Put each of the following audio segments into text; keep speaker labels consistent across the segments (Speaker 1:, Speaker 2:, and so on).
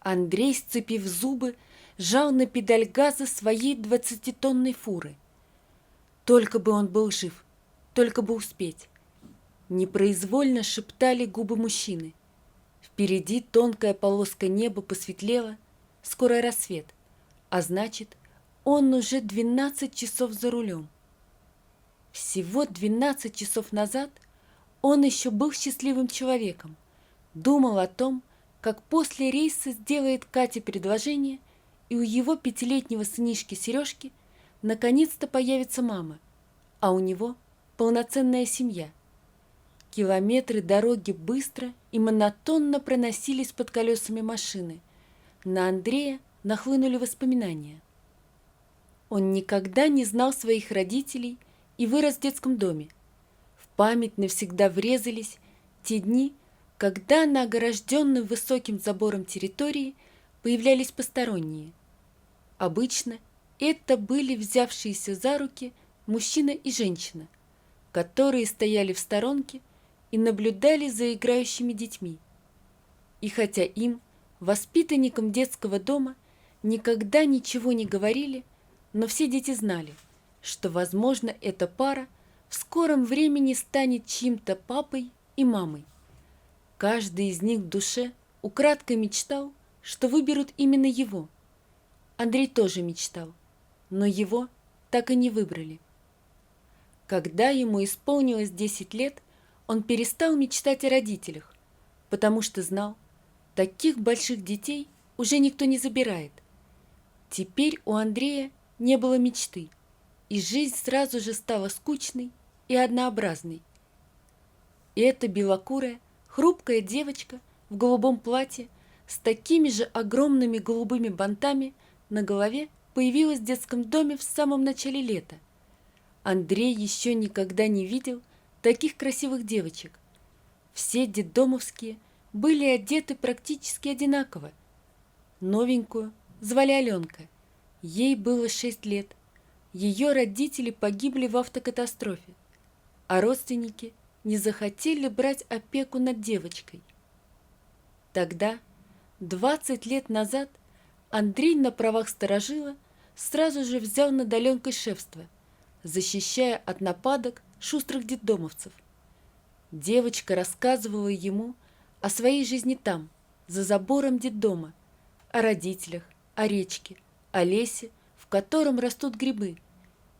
Speaker 1: Андрей, сцепив зубы, жал на педаль газа своей 20-тонной фуры. Только бы он был жив, только бы успеть. Непроизвольно шептали губы мужчины. Впереди тонкая полоска неба посветлела, скоро рассвет, а значит, он уже 12 часов за рулем. Всего 12 часов назад он еще был счастливым человеком, думал о том, как после рейса сделает Кате предложение, и у его 5-летнего сынишки Сережки наконец-то появится мама, а у него полноценная семья. Километры дороги быстро и монотонно проносились под колесами машины. На Андрея нахлынули воспоминания. Он никогда не знал своих родителей и вырос в детском доме. В память навсегда врезались те дни, когда на огорожденной высоким забором территории появлялись посторонние. Обычно это были взявшиеся за руки мужчина и женщина, которые стояли в сторонке и наблюдали за играющими детьми. И хотя им, воспитанникам детского дома, никогда ничего не говорили, но все дети знали, что, возможно, эта пара в скором времени станет чьим-то папой и мамой. Каждый из них в душе украдкой мечтал, что выберут именно его. Андрей тоже мечтал, но его так и не выбрали. Когда ему исполнилось 10 лет, он перестал мечтать о родителях, потому что знал, таких больших детей уже никто не забирает. Теперь у Андрея не было мечты, и жизнь сразу же стала скучной и однообразной. И эта белокурая, хрупкая девочка в голубом платье с такими же огромными голубыми бантами на голове появилась в детском доме в самом начале лета. Андрей еще никогда не видел таких красивых девочек. Все детдомовские были одеты практически одинаково. Новенькую звали Аленка. Ей было 6 лет. Ее родители погибли в автокатастрофе, а родственники не захотели брать опеку над девочкой. Тогда, 20 лет назад, Андрей на правах сторожила сразу же взял над Аленкой шефство, защищая от нападок шустрых детдомовцев. Девочка рассказывала ему о своей жизни там, за забором детдома, о родителях, о речке, о лесе, в котором растут грибы,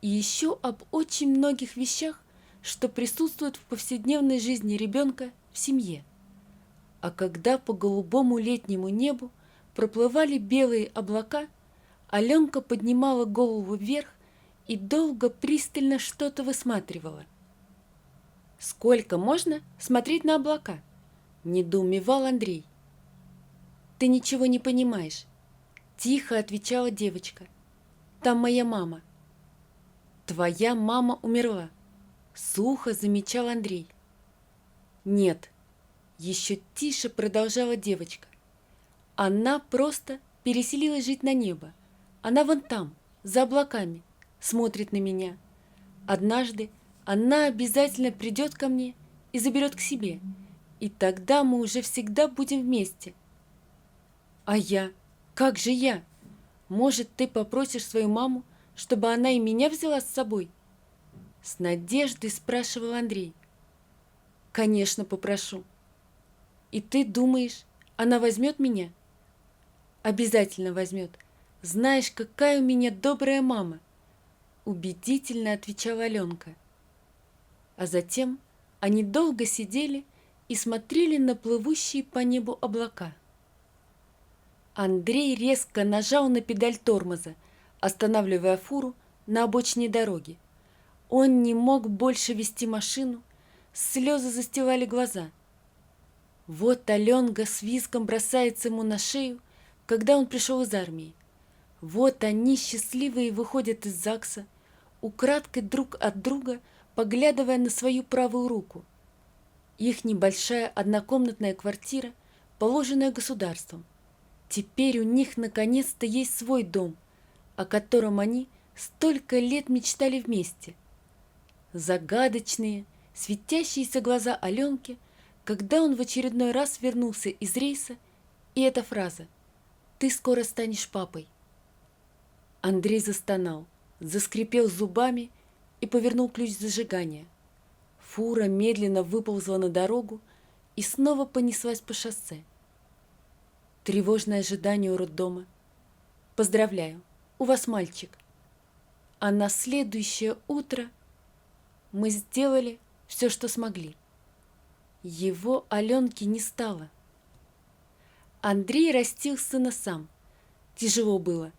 Speaker 1: и еще об очень многих вещах, что присутствуют в повседневной жизни ребенка в семье. А когда по голубому летнему небу проплывали белые облака, Аленка поднимала голову вверх и долго пристально что-то высматривала. «Сколько можно смотреть на облака?» – недоумевал Андрей. «Ты ничего не понимаешь», – тихо отвечала девочка. «Там моя мама». «Твоя мама умерла», – сухо замечал Андрей. «Нет», – еще тише продолжала девочка. «Она просто переселилась жить на небо. Она вон там, за облаками, смотрит на меня. Однажды она обязательно придет ко мне и заберет к себе, и тогда мы уже всегда будем вместе». «А я? Как же я? Может, ты попросишь свою маму, чтобы она и меня взяла с собой?» С надеждой спрашивал Андрей. «Конечно, попрошу. И ты думаешь, она возьмет меня?» «Обязательно возьмет. Знаешь, какая у меня добрая мама!» Убедительно отвечала Аленка. А затем они долго сидели и смотрели на плывущие по небу облака. Андрей резко нажал на педаль тормоза, останавливая фуру на обочине дороги. Он не мог больше вести машину, слезы застилали глаза. Вот Аленка с визгом бросается ему на шею, когда он пришел из армии. Вот они, счастливые, выходят из ЗАГСа, украдкой друг от друга, поглядывая на свою правую руку. Их небольшая однокомнатная квартира, положенная государством. Теперь у них наконец-то есть свой дом, о котором они столько лет мечтали вместе. Загадочные, светящиеся глаза Аленки, когда он в очередной раз вернулся из рейса, и эта фраза: ты скоро станешь папой». Андрей застонал, заскрипел зубами и повернул ключ зажигания. Фура медленно выползла на дорогу и снова понеслась по шоссе. Тревожное ожидание у роддома. «Поздравляю, у вас мальчик». А на следующее утро мы сделали все, что смогли. Его Аленки не стало. Андрей растил сына сам. Тяжело было.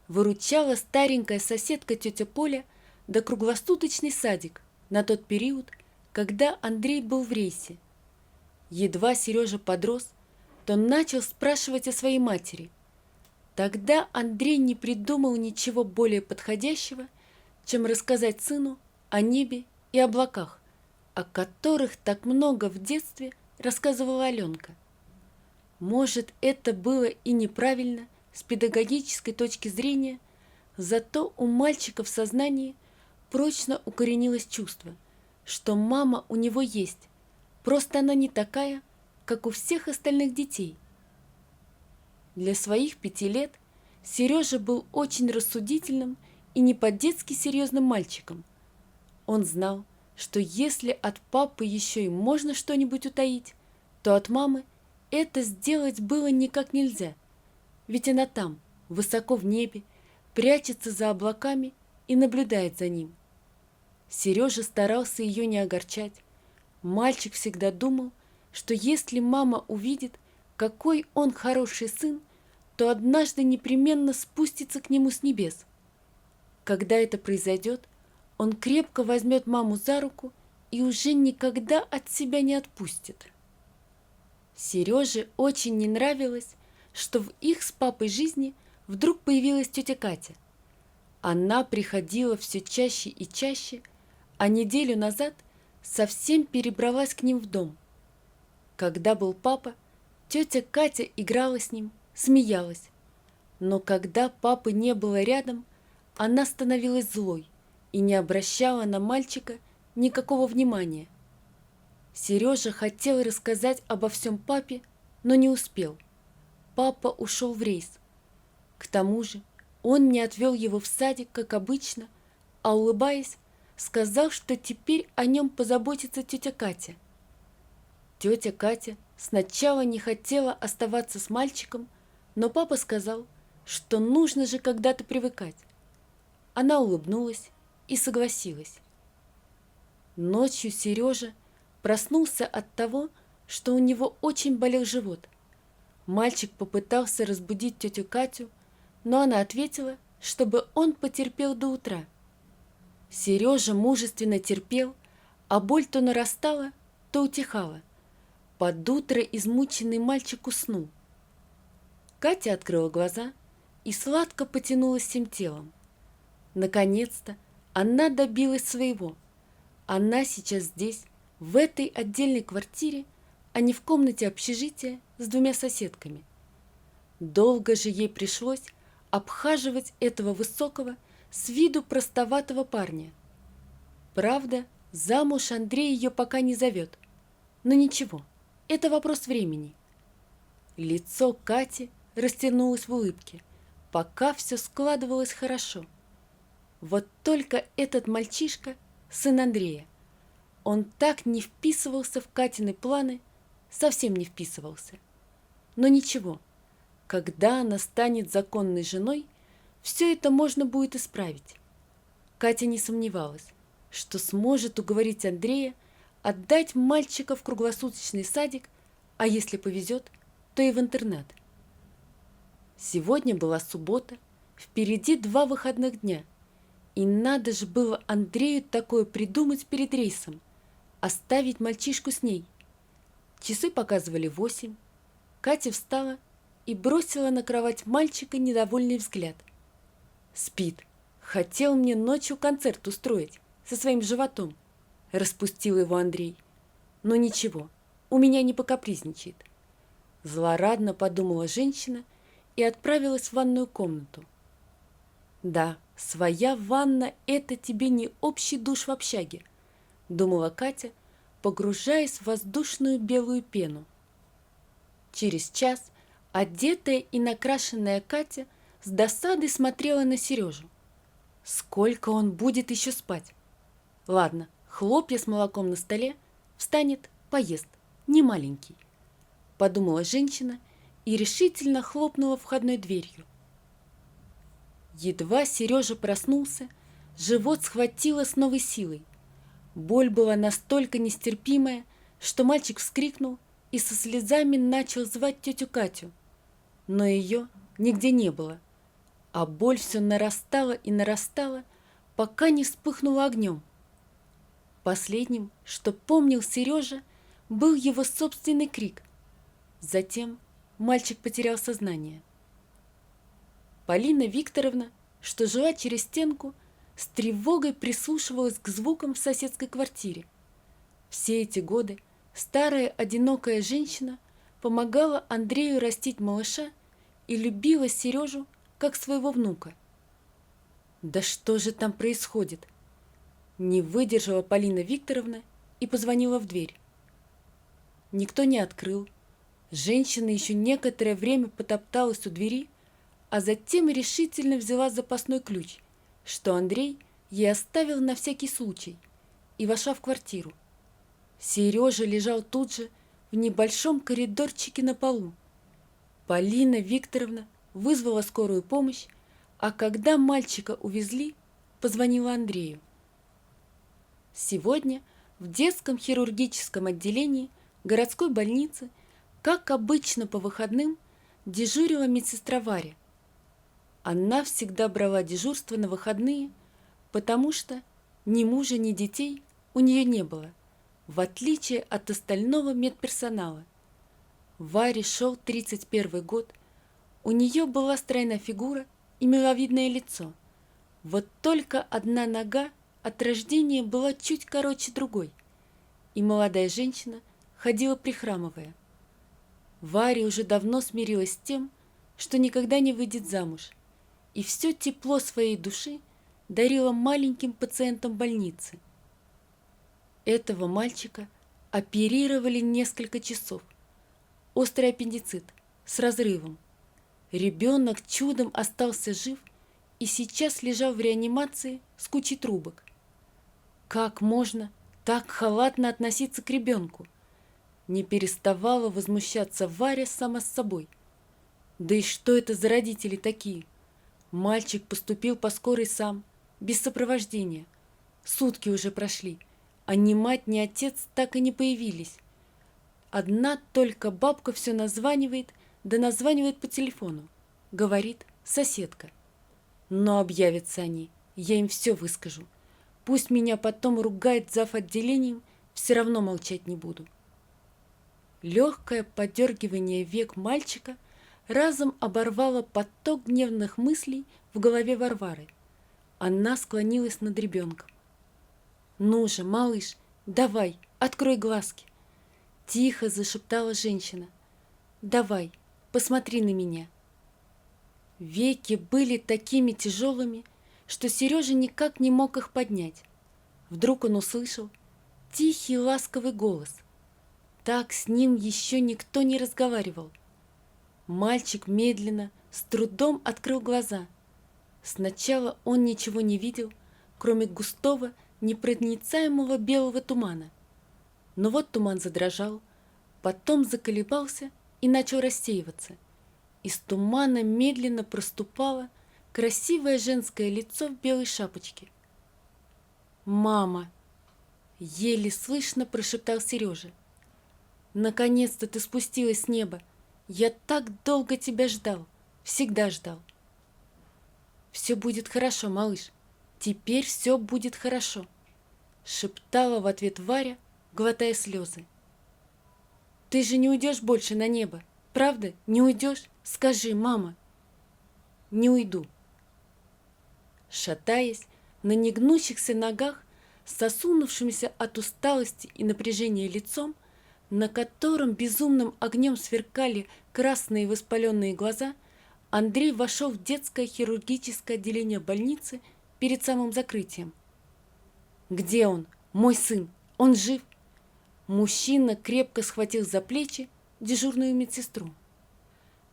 Speaker 1: Выручала старенькая соседка тетя Поля да круглосуточный садик на тот период, когда Андрей был в рейсе. Едва Сережа подрос, то начал спрашивать о своей матери. Тогда Андрей не придумал ничего более подходящего, чем рассказать сыну о небе и облаках, о которых так много в детстве рассказывала Аленка. Может, это было и неправильно с педагогической точки зрения, зато у мальчика в сознании прочно укоренилось чувство, что мама у него есть, просто она не такая, как у всех остальных детей. Для своих 5 лет Сережа был очень рассудительным и не по-детски серьезным мальчиком. Он знал, что если от папы еще и можно что-нибудь утаить, то от мамы это сделать было никак нельзя, ведь она там, высоко в небе, прячется за облаками и наблюдает за ним. Сережа старался ее не огорчать. Мальчик всегда думал, что если мама увидит, какой он хороший сын, то однажды непременно спустится к нему с небес. Когда это произойдет, он крепко возьмет маму за руку и уже никогда от себя не отпустит. Сереже очень не нравилось, что в их с папой жизни вдруг появилась тетя Катя. Она приходила все чаще и чаще, а неделю назад совсем перебралась к ним в дом. Когда был папа, тетя Катя играла с ним, смеялась. Но когда папы не было рядом, она становилась злой и не обращала на мальчика никакого внимания. Сережа хотел рассказать обо всем папе, но не успел. Папа ушел в рейс. К тому же он не отвел его в садик, как обычно, а, улыбаясь, сказал, что теперь о нем позаботится тетя Катя. Тетя Катя сначала не хотела оставаться с мальчиком, но папа сказал, что нужно же когда-то привыкать. Она улыбнулась и согласилась. Ночью Сережа проснулся от того, что у него очень болел живот. Мальчик попытался разбудить тетю Катю, но она ответила, чтобы он потерпел до утра. Сережа мужественно терпел, а боль то нарастала, то утихала. Под утро измученный мальчик уснул. Катя открыла глаза и сладко потянулась всем телом. Наконец-то она добилась своего. Она сейчас здесь, в этой отдельной квартире, а не в комнате общежития с 2 соседками. Долго же ей пришлось обхаживать этого высокого, с виду простоватого парня. Правда, замуж Андрей ее пока не зовет. Но ничего, это вопрос времени. Лицо Кати растянулось в улыбке, пока все складывалось хорошо. Вот только этот мальчишка – сын Андрея. Он так не вписывался в Катины планы, совсем не вписывался. Но ничего, когда она станет законной женой, все это можно будет исправить. Катя не сомневалась, что сможет уговорить Андрея отдать мальчика в круглосуточный садик, а если повезет, то и в интернат. Сегодня была суббота, впереди 2 выходных дня, и надо же было Андрею такое придумать перед рейсом – оставить мальчишку с ней. Часы показывали 8. Катя встала и бросила на кровать мальчика недовольный взгляд. «Спит. Хотел мне ночью концерт устроить со своим животом», – распустил его Андрей. «Но ничего, у меня не покапризничает». Злорадно подумала женщина и отправилась в ванную комнату. «Да, своя ванна – это тебе не общий душ в общаге», – думала Катя, погружаясь в воздушную белую пену. Через час Одетая и накрашенная Катя с досадой смотрела на Сережу. Сколько он будет еще спать? Ладно, хлопья с молоком на столе, встанет, поест, не маленький, подумала женщина и решительно хлопнула входной дверью. Едва Сережа проснулся, живот схватило с новой силой. Боль была настолько нестерпимая, что мальчик вскрикнул и со слезами начал звать тетю Катю. Но ее нигде не было, а боль все нарастала и нарастала, пока не вспыхнула огнем. Последним, что помнил Сережа, был его собственный крик. Затем мальчик потерял сознание. Полина Викторовна, что жила через стенку, с тревогой прислушивалась к звукам в соседской квартире. Все эти годы старая одинокая женщина помогала Андрею растить малыша и любила Сережу как своего внука. Да что же там происходит? Не выдержала Полина Викторовна и позвонила в дверь. Никто не открыл. Женщина еще некоторое время потопталась у двери, а затем решительно взяла запасной ключ, что Андрей ей оставил на всякий случай, и вошла в квартиру. Сережа лежал тут же в небольшом коридорчике на полу. Полина Викторовна вызвала скорую помощь, а когда мальчика увезли, позвонила Андрею. Сегодня в детском хирургическом отделении городской больницы, как обычно по выходным, дежурила медсестра Варя. Она всегда брала дежурство на выходные, потому что ни мужа, ни детей у нее не было, в отличие от остального медперсонала. Варе шел 31 год, у нее была стройная фигура и миловидное лицо. Вот только одна нога от рождения была чуть короче другой, и молодая женщина ходила прихрамывая. Варя уже давно смирилась с тем, что никогда не выйдет замуж, и все тепло своей души дарила маленьким пациентам больницы. Этого мальчика оперировали несколько часов. Острый аппендицит с разрывом. Ребенок чудом остался жив и сейчас лежал в реанимации с кучей трубок. Как можно так халатно относиться к ребенку? Не переставала возмущаться Варя сама с собой. Да и что это за родители такие? Мальчик поступил по скорой сам, без сопровождения. Сутки уже прошли, а ни мать, ни отец так и не появились. Одна только бабка все названивает, да названивает по телефону. Говорит соседка. Но объявятся они, я им все выскажу. Пусть меня потом ругает зав. Отделением, все равно молчать не буду. Легкое подергивание век мальчика разом оборвало поток гневных мыслей в голове Варвары. Она склонилась над ребенком. «Ну же, малыш, давай, открой глазки!» Тихо зашептала женщина. «Давай, посмотри на меня!» Веки были такими тяжелыми, что Сережа никак не мог их поднять. Вдруг он услышал тихий ласковый голос. Так с ним еще никто не разговаривал. Мальчик медленно, с трудом открыл глаза. Сначала он ничего не видел, кроме густого, непроницаемого белого тумана. Но вот туман задрожал, потом заколебался и начал рассеиваться. Из тумана медленно проступало красивое женское лицо в белой шапочке. «Мама!» — еле слышно прошептал Сережа. «Наконец-то ты спустилась с неба! Я так долго тебя ждал, всегда ждал!» «Все будет хорошо, малыш, теперь все будет хорошо!» — шептала в ответ Варя, глотая слезы. «Ты же не уйдешь больше на небо, правда? Не уйдешь? Скажи, мама!» «Не уйду!» Шатаясь на негнущихся ногах, с осунувшимся от усталости и напряжения лицом, на котором безумным огнем сверкали красные воспаленные глаза, Андрей вошел в детское хирургическое отделение больницы перед самым закрытием. «Где он? Мой сын! Он жив!» Мужчина крепко схватил за плечи дежурную медсестру.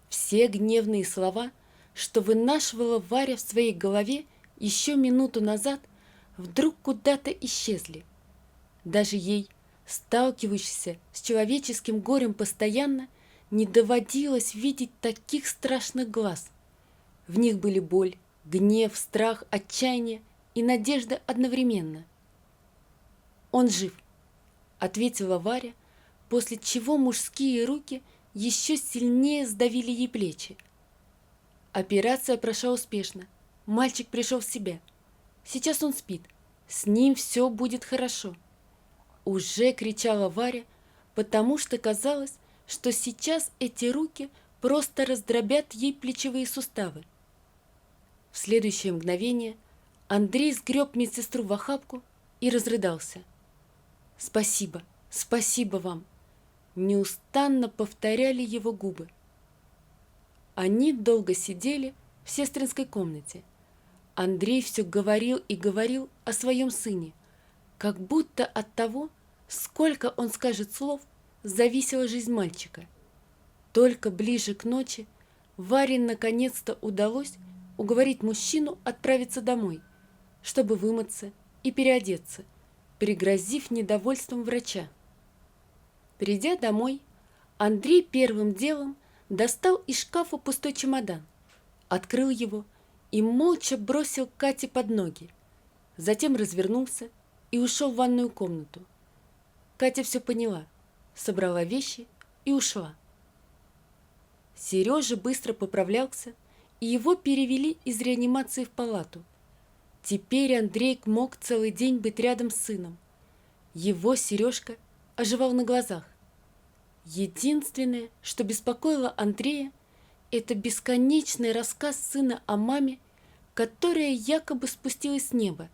Speaker 1: Все гневные слова, что вынашивала Варя в своей голове еще минуту назад, вдруг куда-то исчезли. Даже ей, сталкивающейся с человеческим горем постоянно, не доводилось видеть таких страшных глаз. В них были боль, гнев, страх, отчаяние и надежда одновременно. «Он жив», — ответила Варя, после чего мужские руки еще сильнее сдавили ей плечи. Операция прошла успешно. Мальчик пришел в себя. Сейчас он спит. С ним все будет хорошо. Уже кричала Варя, потому что казалось, что сейчас эти руки просто раздробят ей плечевые суставы. В следующее мгновение Андрей сгреб медсестру в охапку и разрыдался. «Спасибо, спасибо вам!» Неустанно повторяли его губы. Они долго сидели в сестринской комнате. Андрей все говорил и говорил о своем сыне, как будто от того, сколько он скажет слов, зависела жизнь мальчика. Только ближе к ночи Варе наконец-то удалось уговорить мужчину отправиться домой, чтобы вымыться и переодеться, пригрозив недовольством врача. Придя домой, Андрей первым делом достал из шкафа пустой чемодан, открыл его и молча бросил Кате под ноги. Затем развернулся и ушел в ванную комнату. Катя все поняла, собрала вещи и ушла. Сережа быстро поправлялся, и его перевели из реанимации в палату. Теперь Андрей мог целый день быть рядом с сыном. Его Сережка оживал на глазах. Единственное, что беспокоило Андрея, это бесконечный рассказ сына о маме, которая якобы спустилась с неба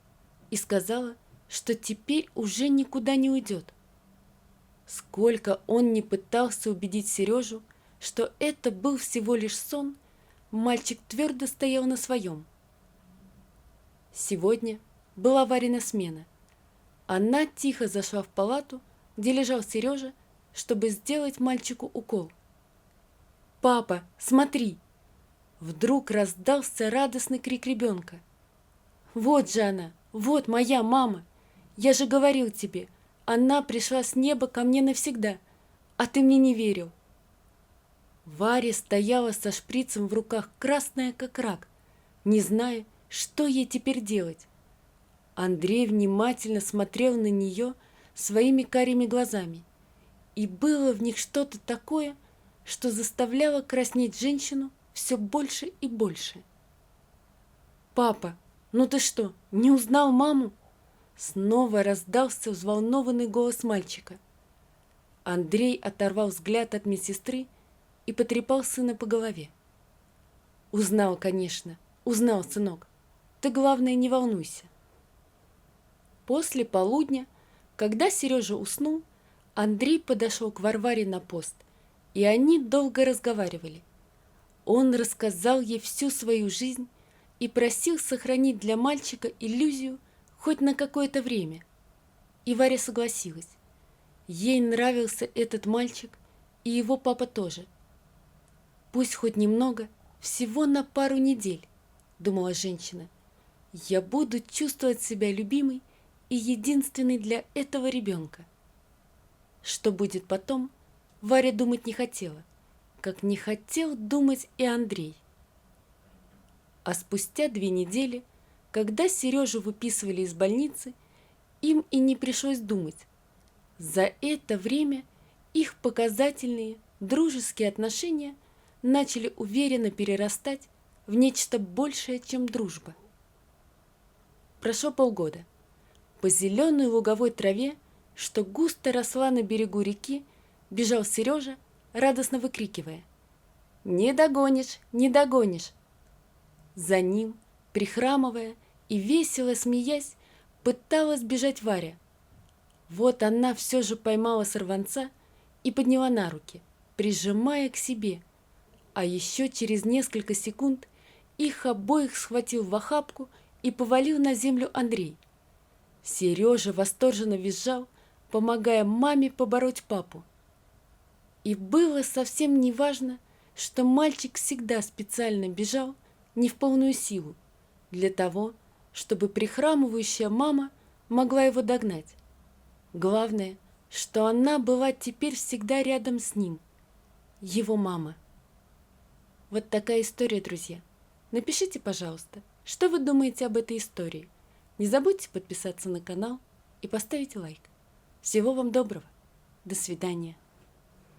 Speaker 1: и сказала, что теперь уже никуда не уйдет. Сколько он не пытался убедить Сережу, что это был всего лишь сон, мальчик твердо стоял на своем. Сегодня была Варина смена. Она тихо зашла в палату, где лежал Сережа, чтобы сделать мальчику укол. «Папа, смотри!» Вдруг раздался радостный крик ребенка. «Вот же она! Вот моя мама! Я же говорил тебе, она пришла с неба ко мне навсегда, а ты мне не верил!» Варя стояла со шприцем в руках, красная как рак, не зная, что ей теперь делать. Андрей внимательно смотрел на нее своими карими глазами, и было в них что-то такое, что заставляло краснеть женщину все больше и больше. «Папа, ну ты что, не узнал маму?» Снова раздался взволнованный голос мальчика. Андрей оторвал взгляд от медсестры и потрепал сына по голове. «Узнал, конечно, узнал, сынок. Ты, главное, не волнуйся». После полудня, когда Сережа уснул, Андрей подошел к Варваре на пост, и они долго разговаривали. Он рассказал ей всю свою жизнь и просил сохранить для мальчика иллюзию хоть на какое-то время. И Варя согласилась. Ей нравился этот мальчик, и его папа тоже. «Пусть хоть немного, всего на пару недель», — думала женщина. «Я буду чувствовать себя любимой и единственной для этого ребенка». Что будет потом, Варя думать не хотела, как не хотел думать и Андрей. А спустя 2 недели, когда Сережу выписывали из больницы, им и не пришлось думать. За это время их показательные дружеские отношения начали уверенно перерастать в нечто большее, чем дружба. Прошло полгода. По зеленой луговой траве, что густо росла на берегу реки, бежал Сережа, радостно выкрикивая: «Не догонишь, не догонишь!» За ним, прихрамывая и весело смеясь, пыталась бежать Варя. Вот она все же поймала сорванца и подняла на руки, прижимая к себе, а еще через несколько секунд их обоих схватил в охапку и повалил на землю Андрей. Сережа восторженно визжал, помогая маме побороть папу. И было совсем не важно, что мальчик всегда специально бежал не в полную силу, для того, чтобы прихрамывающая мама могла его догнать. Главное, что она была теперь всегда рядом с ним, его мама. Вот такая история, друзья. Напишите, пожалуйста, что вы думаете об этой истории. Не забудьте подписаться на канал и поставить лайк. Всего вам доброго. До свидания.